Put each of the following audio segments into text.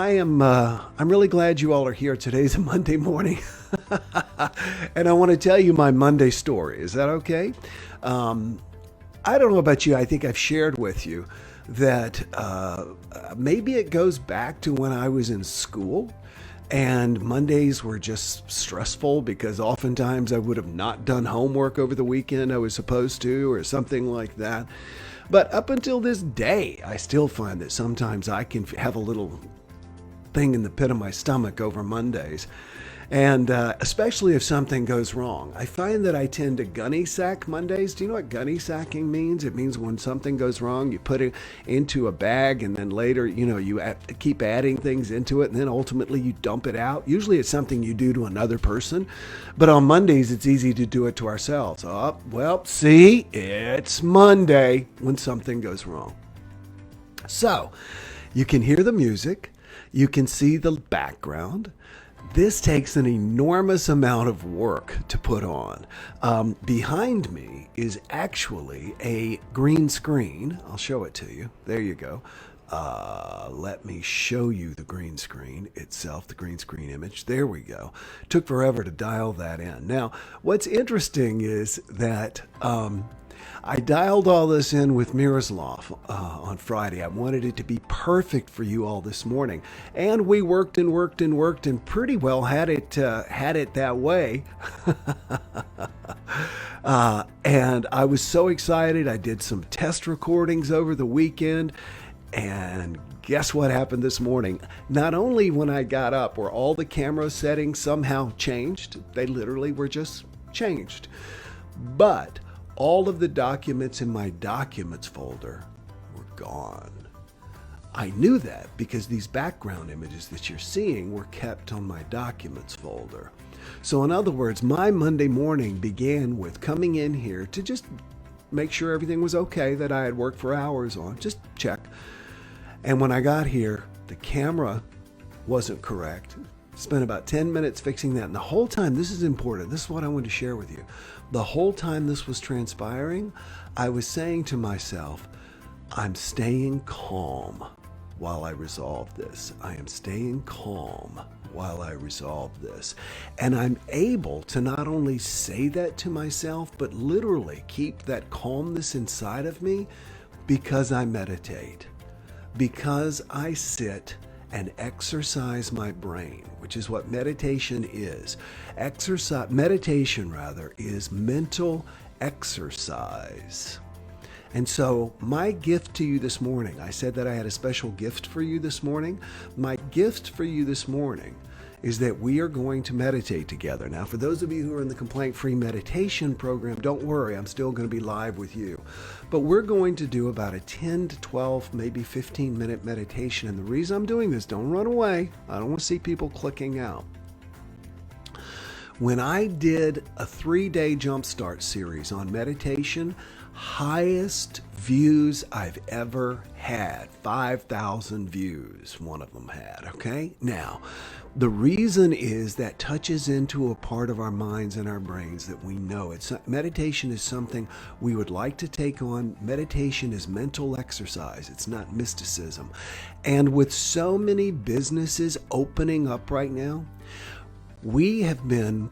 I'm really glad you all are here. Today's a Monday morning, and I want to tell you my Monday story. Is that okay? Um, I don't know about you. I think I've shared with you that maybe it goes back to when I was in school. And Mondays were just stressful because oftentimes I would have not done homework over the weekend I was supposed to, or something like that. But up until this day, I still find that sometimes I can have a little thing in the pit of my stomach over Mondays. And especially if something goes wrong. I find that I tend to gunny sack Mondays. Do you know what gunny sacking means? It means when something goes wrong, you put it into a bag and then later, you keep adding things into it and then ultimately you dump it out. Usually it's something you do to another person. But on Mondays, it's easy to do it to ourselves. Oh, well, see, it's Monday when something goes wrong. So you can hear the music. You can see the background. This takes an enormous amount of work to put on. Behind me is actually a green screen. I'll show it to you. There you go. Let me show you the green screen itself, the green screen image. There we go. Took forever to dial that in. Now, what's interesting is that I dialed all this in with Miroslav on Friday. I wanted it to be perfect for you all this morning, and we worked and worked and worked and pretty well had it that way. And I was so excited. I did some test recordings over the weekend, and guess what happened this morning? Not only when I got up were all the camera settings somehow changed, they literally were just changed, but all of the documents in my documents folder were gone. I knew that because these background images that you're seeing were kept on my documents folder. So in other words, my Monday morning began with coming in here to just make sure everything was okay that I had worked for hours on, just check. And when I got here, the camera wasn't correct. Spent about 10 minutes fixing that. And the whole time, this is important. This is what I want to share with you. The whole time this was transpiring, I was saying to myself, I'm staying calm while I resolve this. I am staying calm while I resolve this. And I'm able to not only say that to myself, but literally keep that calmness inside of me because I meditate, because I sit and exercise my brain, which is what meditation is. Meditation is mental exercise. And so my gift to you this morning, I said that I had a special gift for you this morning. My gift for you this morning is that we are going to meditate together. Now, for those of you who are in the complaint-free meditation program, don't worry, I'm still going to be live with you. But we're going to do about a 10 to 12, maybe 15-minute meditation. And the reason I'm doing this, don't run away. I don't want to see people clicking out. When I did a 3-day JumpStart series on meditation, highest views I've ever had, 5,000 views one of them had, okay? Now, the reason is that touches into a part of our minds and our brains that we know. Meditation is something we would like to take on. Meditation is mental exercise. It's not mysticism. And with so many businesses opening up right now, we have been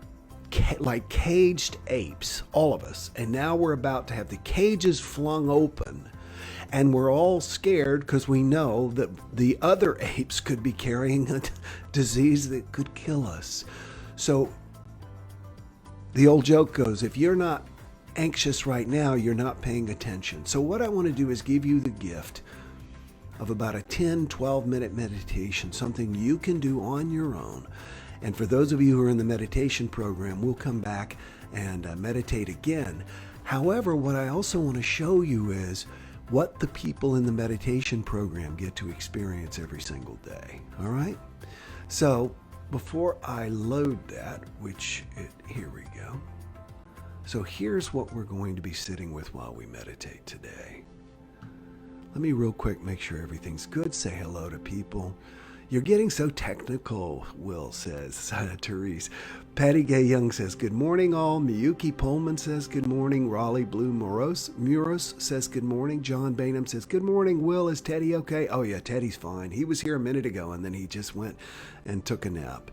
like caged apes, all of us. And now we're about to have the cages flung open. And we're all scared because we know that the other apes could be carrying a disease that could kill us. So the old joke goes, if you're not anxious right now, you're not paying attention. So what I want to do is give you the gift of about a 10, 12-minute meditation, something you can do on your own. And for those of you who are in the meditation program, we'll come back and meditate again. However, what I also want to show you is what the people in the meditation program get to experience every single day. All right? So before I load that, here we go. So here's what we're going to be sitting with while we meditate today. Let me real quick make sure everything's good. Say hello to people. You're getting so technical, Will says. Therese. Patty Gay Young says, good morning, all. Miyuki Pullman says, good morning. Raleigh Blue Muros says, good morning. John Bainham says, good morning, Will. Is Teddy okay? Oh, yeah, Teddy's fine. He was here a minute ago, and then he just went and took a nap.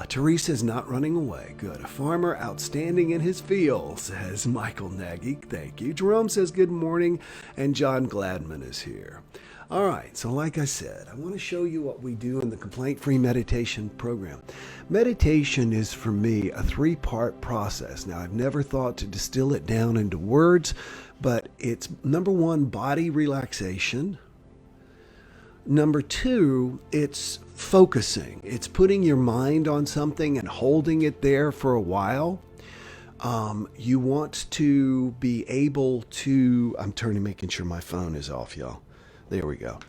Teresa's not running away. Good. A farmer outstanding in his field, says Michael Nagy. Thank you. Jerome says, good morning. And John Gladman is here. All right, so like I said, I want to show you what we do in the complaint-free meditation program. Meditation is, for me, a 3-part process. Now, I've never thought to distill it down into words, but it's, number 1, body relaxation. Number 2, it's focusing. It's putting your mind on something and holding it there for a while. You want to be able to, making sure my phone is off, y'all. There we go.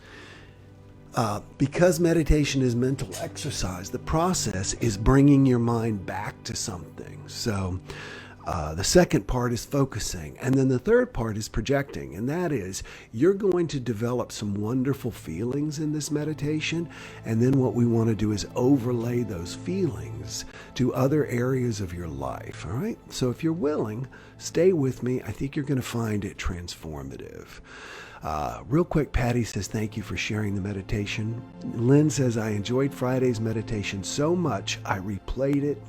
Because meditation is mental exercise, the process is bringing your mind back to something. So the second part is focusing. And then the third part is projecting. And that is, you're going to develop some wonderful feelings in this meditation. And then what we want to do is overlay those feelings to other areas of your life. All right? So if you're willing, stay with me. I think you're going to find it transformative. Real quick, Patty says, thank you for sharing the meditation. Lynn says, I enjoyed Friday's meditation so much, I replayed it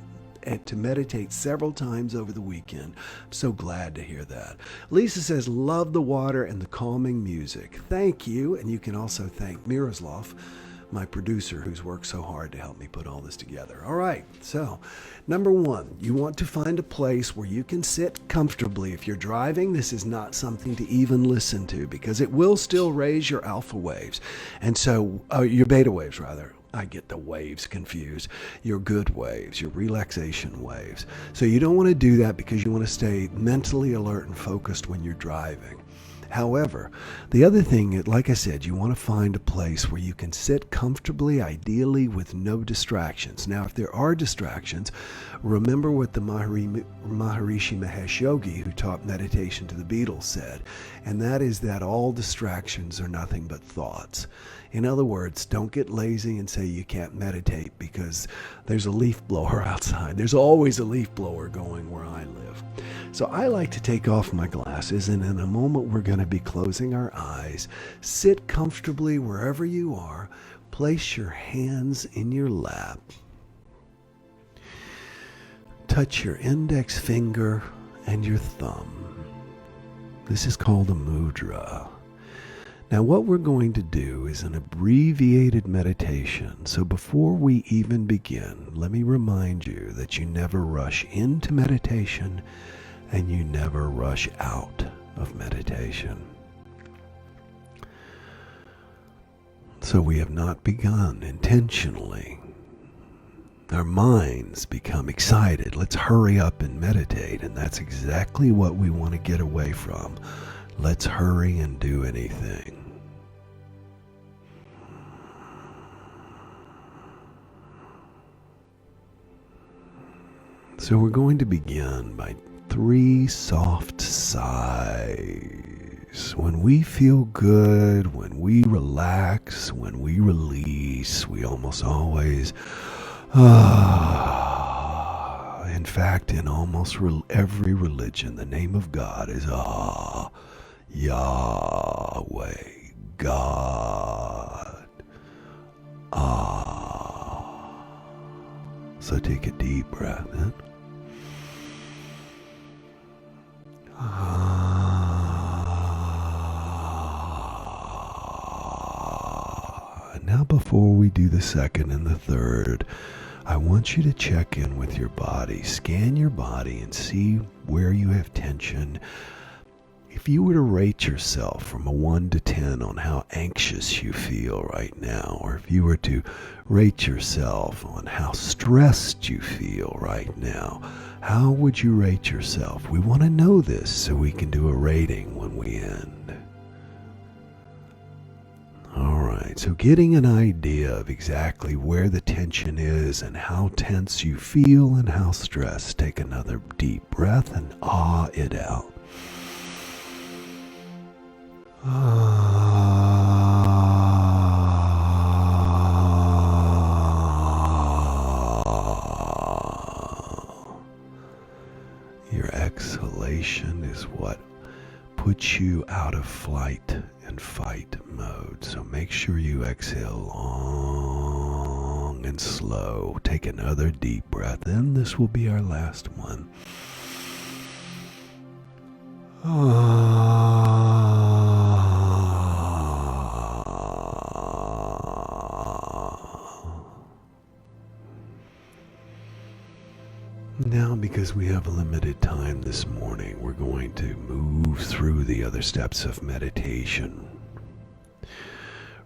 and to meditate several times over the weekend. I'm so glad to hear that. Lisa says, love the water and the calming music. Thank you. And you can also thank Miroslav, my producer, who's worked so hard to help me put all this together. All right, so number 1, you want to find a place where you can sit comfortably. If you're driving, this is not something to even listen to because it will still raise your alpha waves. And so, your beta waves, rather. I get the waves confused. Your good waves, your relaxation waves. So you don't want to do that because you want to stay mentally alert and focused when you're driving. However, the other thing, like I said, you want to find a place where you can sit comfortably, ideally with no distractions. Now, if there are distractions, remember what the Maharishi Mahesh Yogi, who taught meditation to the Beatles, said, and that is that all distractions are nothing but thoughts. In other words, don't get lazy and say you can't meditate because there's a leaf blower outside. There's always a leaf blower going where I live. So I like to take off my glasses, and in a moment we're going to be closing our eyes. Sit comfortably wherever you are. Place your hands in your lap. Touch your index finger and your thumb. This is called a mudra. Now what we're going to do is an abbreviated meditation. So before we even begin, let me remind you that you never rush into meditation and you never rush out of meditation. So we have not begun intentionally. Our minds become excited. Let's hurry up and meditate. And that's exactly what we want to get away from. Let's hurry and do anything. So we're going to begin by 3 soft sighs. When we feel good, when we relax, when we release, we almost always, in fact, in almost every religion, the name of God is Yahweh, God, So take a deep breath in. Now before we do the second and the third, I want you to check in with your body. Scan your body and see where you have tension. If you were to rate yourself from a 1 to 10 on how anxious you feel right now, or if you were to rate yourself on how stressed you feel right now, how would you rate yourself? We want to know this so we can do a rating when we end. All right, so getting an idea of exactly where the tension is and how tense you feel and how stressed, take another deep breath and it out. exhalation is what puts you out of flight and fight mode. So make sure you exhale long and slow. Take another deep breath, and this will be our last one. Now, because we have limited time this morning, we're going to move through the other steps of meditation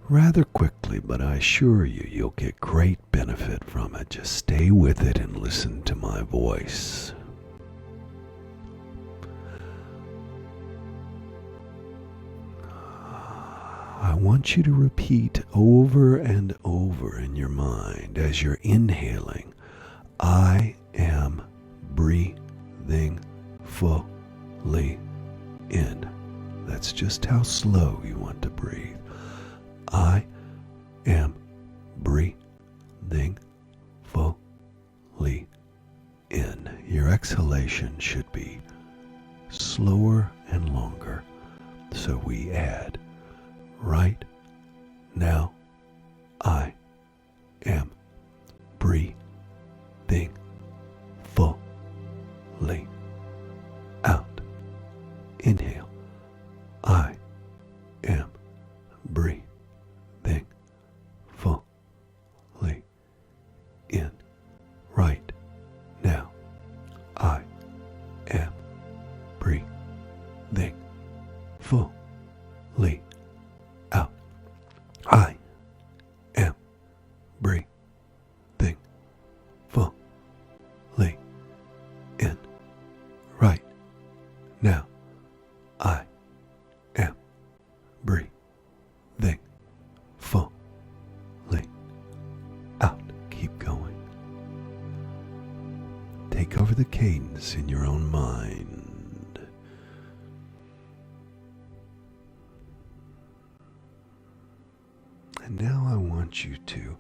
rather quickly, but I assure you, you'll get great benefit from it. Just stay with it and listen to my voice. I want you to repeat over and over in your mind as you're inhaling, I am breathing fully in. That's just how slow you want to breathe. I am breathing fully in. Your exhalation should be slower and longer. So we add, right now, I am breathing fully out. Inhale, I am breathing fully in. Right now, I am breathing fully out. I am breathing fully in. Right now, I am breathing fully out. Keep going. Take over the cadence in your own mind. And now I want you to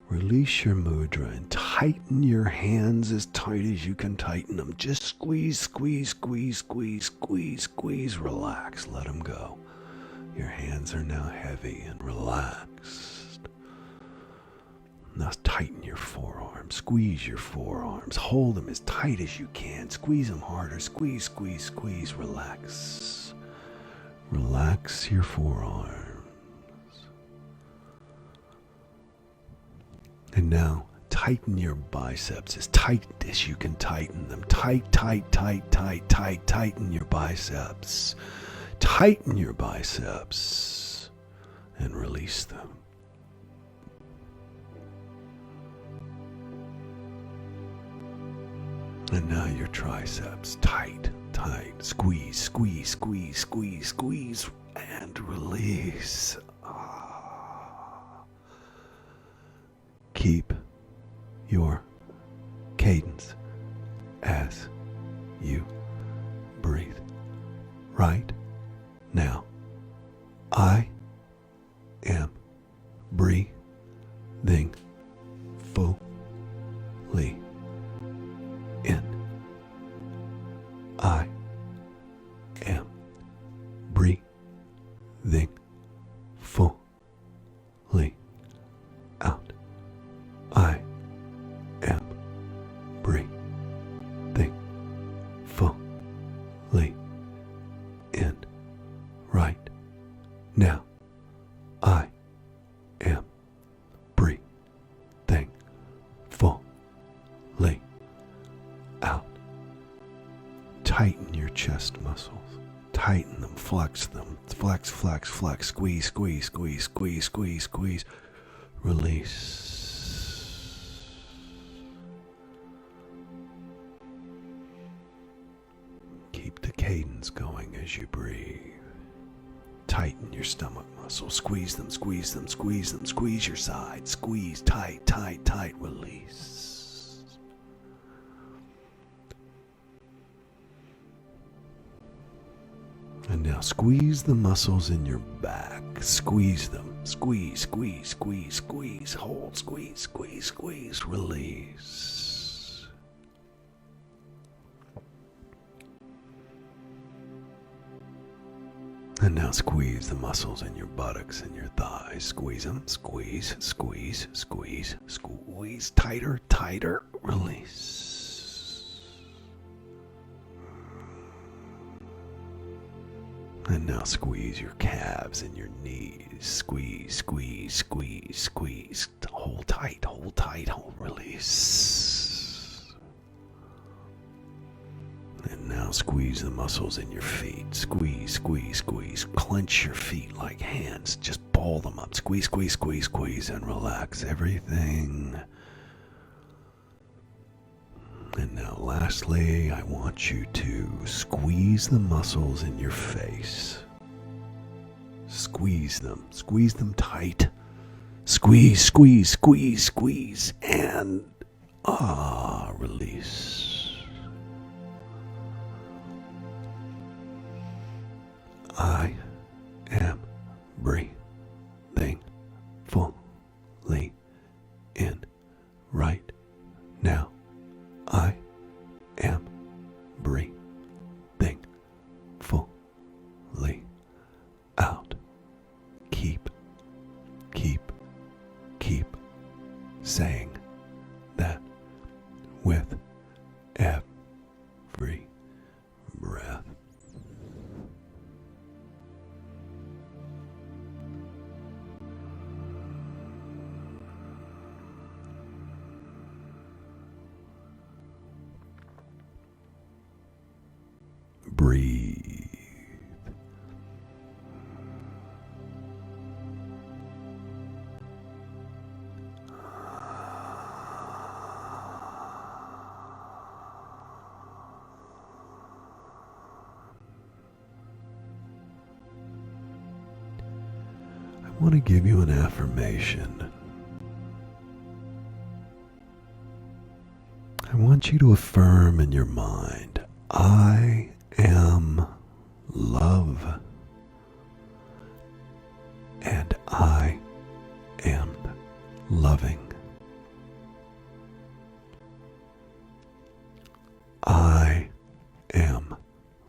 release your mudra and tighten your hands as tight as you can tighten them. Just squeeze, squeeze, squeeze, squeeze, squeeze, squeeze. Relax. Let them go. Your hands are now heavy and relaxed. Now tighten your forearms. Squeeze your forearms. Hold them as tight as you can. Squeeze them harder. Squeeze, squeeze, squeeze. Relax. Relax your forearms. And now tighten your biceps as tight as you can tighten them. Tight, tight, tight, tight, tight. Tighten your biceps. Tighten your biceps and release them. And now your triceps. Tight, tight. Squeeze, squeeze, squeeze, squeeze, squeeze, and release. Keep your cadence as you breathe. Right now, I am breathing fully in. I am breathing fully out. I am breathing fully in. Right now, I am breathing fully out. Tighten your chest muscles. Tighten them, flex them. Flex, flex, flex. Squeeze, squeeze, squeeze, squeeze, squeeze, squeeze. Release. Keep the cadence going as you breathe. Tighten your stomach muscles. Squeeze them, squeeze them, squeeze them. Squeeze your sides. Squeeze, tight, tight, tight. Release. And now squeeze the muscles in your back. Squeeze them. Squeeze, squeeze, squeeze, squeeze. Hold, squeeze, squeeze, squeeze. Release. And now squeeze the muscles in your buttocks and your thighs. Squeeze them. Squeeze, squeeze, squeeze, squeeze. Tighter, tighter. Release. And now squeeze your calves and your knees. Squeeze, squeeze, squeeze, squeeze. Hold tight, hold tight, hold. Release. And now squeeze the muscles in your feet. Squeeze, squeeze, squeeze. Clench your feet like hands. Just ball them up. Squeeze, squeeze, squeeze, squeeze, and relax everything. And now lastly, I want you to squeeze the muscles in your face. Squeeze them tight. Squeeze, squeeze, squeeze, squeeze, and release. I am breathing fully in right now. I am breathing fully out. Keep saying that with every breath. Breathe. I want to give you an affirmation. I want you to affirm in your mind, I am love, and I am loving. I am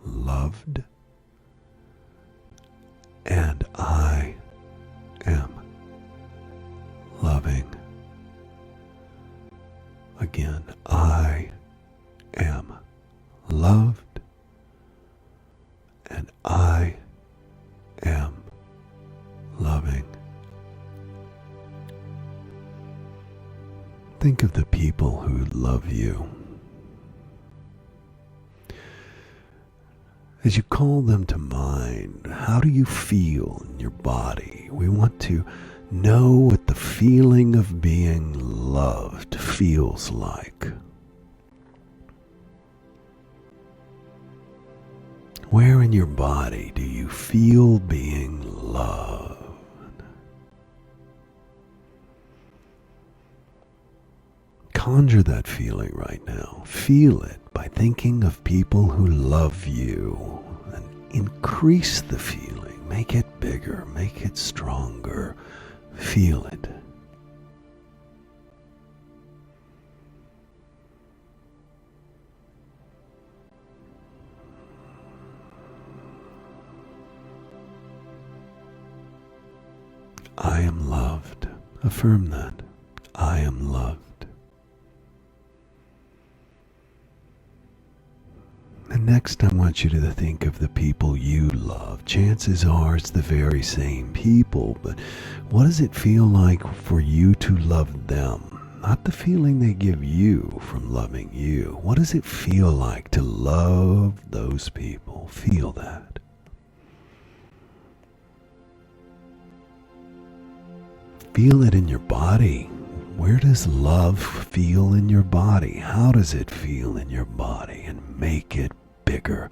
loved, and I am loving. Again, I am loved, and I am loving. Think of the people who love you. As you call them to mind, how do you feel in your body? We want to know what the feeling of being loved feels like. Where in your body do you feel being loved? Conjure that feeling right now. Feel it by thinking of people who love you, and increase the feeling. Make it bigger, make it stronger. Feel it. I am loved. Affirm that. I am loved. And next I want you to think of the people you love. Chances are it's the very same people, but what does it feel like for you to love them? Not the feeling they give you from loving you. What does it feel like to love those people? Feel that. Feel it in your body. Where does love feel in your body? How does it feel in your body? And make it bigger.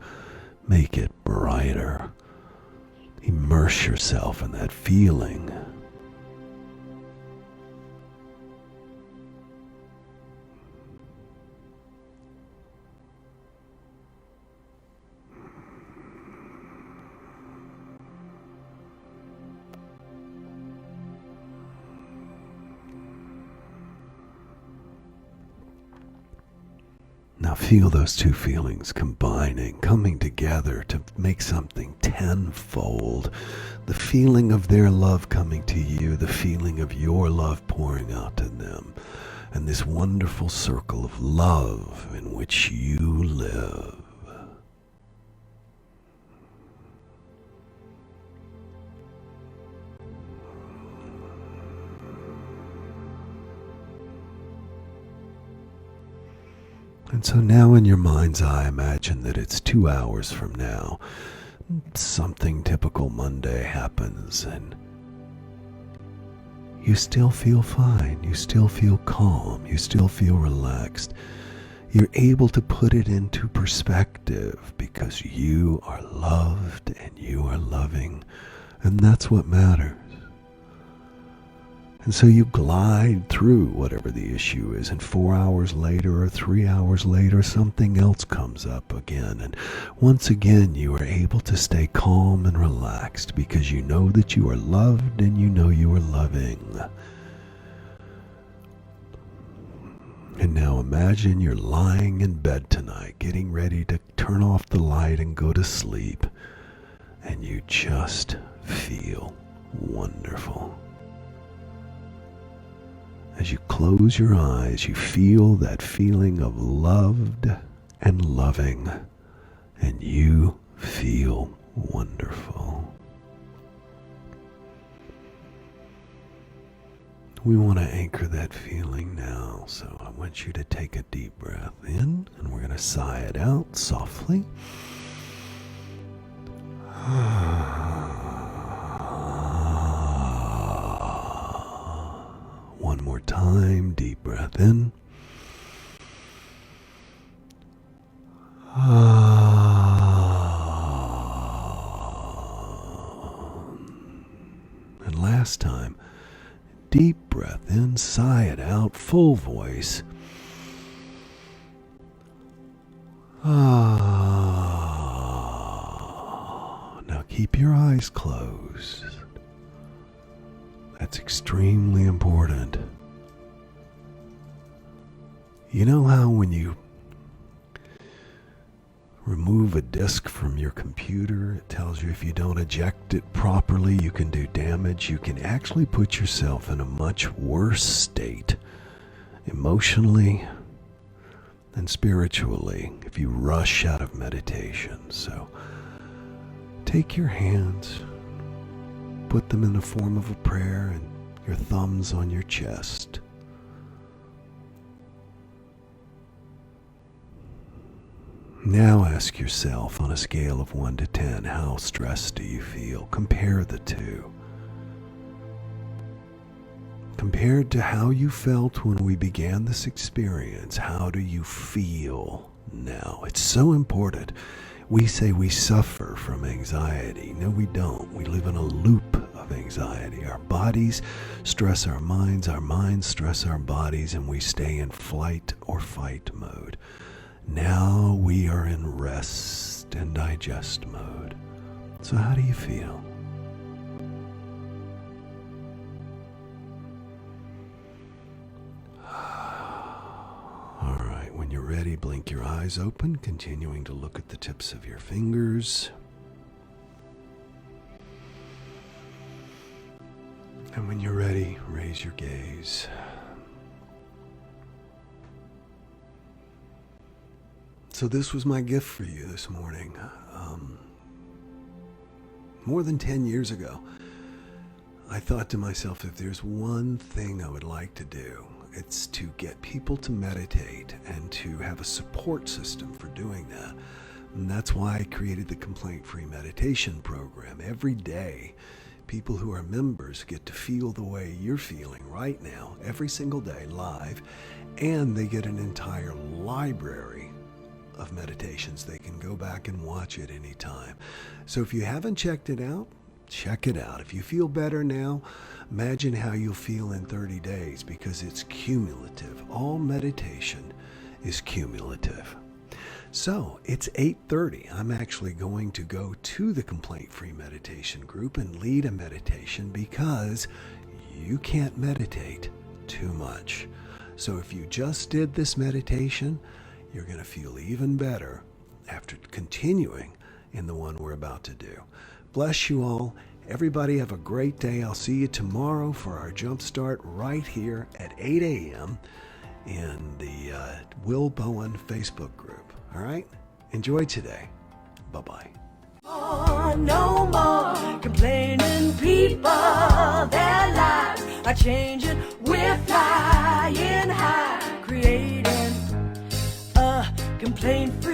Make it brighter. Immerse yourself in that feeling. Now Now feel those two feelings combining, coming together to make something tenfold. The feeling of their love coming to you, the feeling of your love pouring out to them, and this wonderful circle of love in which you live. And so now in your mind's eye, imagine that it's 2 hours from now. Something typical Monday happens and you still feel fine. You still feel calm. You still feel relaxed. You're able to put it into perspective because you are loved and you are loving. And that's what matters. And so you glide through whatever the issue is, and 4 hours later or 3 hours later, something else comes up again. And once again, you are able to stay calm and relaxed because you know that you are loved and you know you are loving. And now imagine you're lying in bed tonight, getting ready to turn off the light and go to sleep, and you just feel wonderful. As you close your eyes, you feel that feeling of loved and loving, and you feel wonderful. We want to anchor that feeling now, so I want you to take a deep breath in, and we're going to sigh it out softly. One more time, deep breath in. And last time, deep breath in, sigh it out, full voice. Now keep your eyes closed. That's extremely important. You know how when you remove a disk from your computer, it tells you if you don't eject it properly, you can do damage. You can actually put yourself in a much worse state, emotionally and spiritually, if you rush out of meditation. So take your hands, put them in the form of a prayer, and your thumbs on your chest. Now ask yourself, on a scale of 1 to 10, how stressed do you feel? Compare the two. Compared to how you felt when we began this experience, how do you feel now? It's so important. We say we suffer from anxiety. No, we don't. We live in a loop of anxiety. Our bodies stress our minds stress our bodies, and we stay in flight or fight mode. Now we are in rest and digest mode. So how do you feel? All right, when you're ready, blink your eyes open, continuing to look at the tips of your fingers. And when you're ready, raise your gaze. So this was my gift for you this morning. More than 10 years ago, I thought to myself, if there's one thing I would like to do, it's to get people to meditate and to have a support system for doing that. And that's why I created the Complaint-Free Meditation Program. Every day, people who are members get to feel the way you're feeling right now, every single day, live, and they get an entire library of meditations. They can go back and watch it anytime. So if you haven't checked it out, check it out. If you feel better now, imagine how you'll feel in 30 days, because it's cumulative. All meditation is cumulative. So it's 8:30. I'm actually going to go to the Complaint-Free Meditation group and lead a meditation, because you can't meditate too much. So if you just did this meditation, you're going to feel even better after continuing in the one we're about to do. Bless you all. Everybody have a great day. I'll see you tomorrow for our Jumpstart right here at 8 a.m. in the Will Bowen Facebook group. All right? Enjoy today. Bye-bye. No more complaining people. Their lives are changing. We're flying high, creating a complaint-free